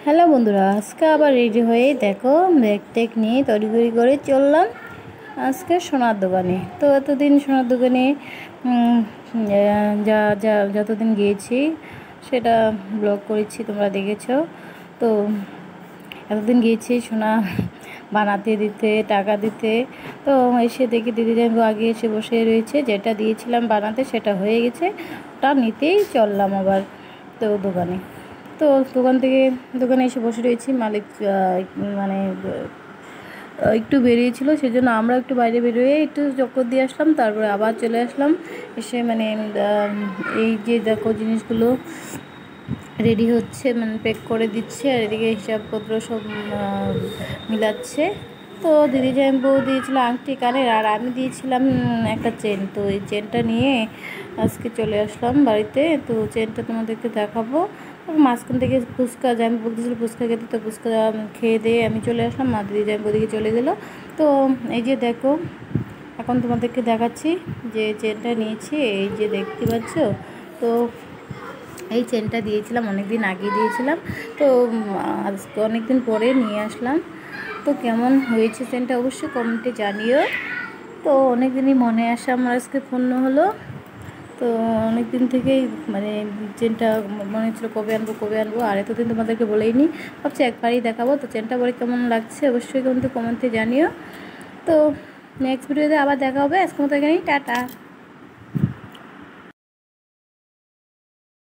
Hello বন্ধুরা, আজকে আবার রেডি হয়ে দেখো ব্যাগ ট্যাগ নিয়ে তড়িঘড়ি করে চললাম আজকে সোনার দোকানে। তো এতদিন সোনার দোকানে যা যা যতদিন গিয়েছি সেটা ব্লগ করেছি, তোমরা দেখেছো। তো এতদিন গিয়েছি সোনা বানাতে দিতে, টাকা দিতে। তো এসে দেখি দিদি জানবো আগে এসে বসে রয়েছে, যেটা দিয়েছিলাম বানাতে সেটা হয়ে গেছে, ওটা নিতেই চললাম আবার তো দোকানে। তো দোকানে এসে বসে রয়েছি। মালিক মানে একটু বেরিয়েছিল, সেজন্য আমরা একটু বাইরে বেরিয়ে একটু চক্কর দিয়ে আসলাম, তারপরে আবার চলে আসলাম। এসে এই যে দেখো জিনিসগুলো রেডি হচ্ছে, মানে প্যাক করে দিচ্ছে, আর এদিকে হিসাবপত্র সব মিলাচ্ছে। তো দিদি বউ দিয়েছিল আংটি কানের, আর আমি দিয়েছিলাম একটা চেন। তো এই চেনটা নিয়ে আজকে চলে আসলাম বাড়িতে। তো চেনটা তোমাদেরকে দেখাবো। মাঝখান থেকে ফুচকা আমি বলতেছিল ফুচকা খেতে, তো ফুচকা খেয়ে দিয়ে আমি চলে আসলাম, মা দিদি বৌদিকে চলে গেলো। তো এই যে দেখো এখন তোমাদেরকে দেখাচ্ছি যে চেনটা নিয়েছি, এই যে দেখতে পাচ্ছ। তো এই চেনটা দিয়েছিলাম অনেক দিন আগে দিয়েছিলাম, তো আজকে অনেক দিন পরে নিয়ে আসলাম। তো কেমন হয়েছে চেনটা অবশ্যই কমেন্টে জানিও। তো অনেক দিনই মনে আসা আমার আজকে পূর্ণ হলো। তো অনেক দিন থেকেই মানে চেনটা মনে হচ্ছিলো কবে আনবো, আর এতদিন তোমাদেরকে বলেই নি, ভাবছি একবারই দেখাবো। তো চেনটা পরে কেমন লাগছে অবশ্যই কিন্তু কমেন্টে জানিও। তো নেক্সট ভিডিওতে আবার দেখা হবে। আজকের মতো এখানেই টাটা।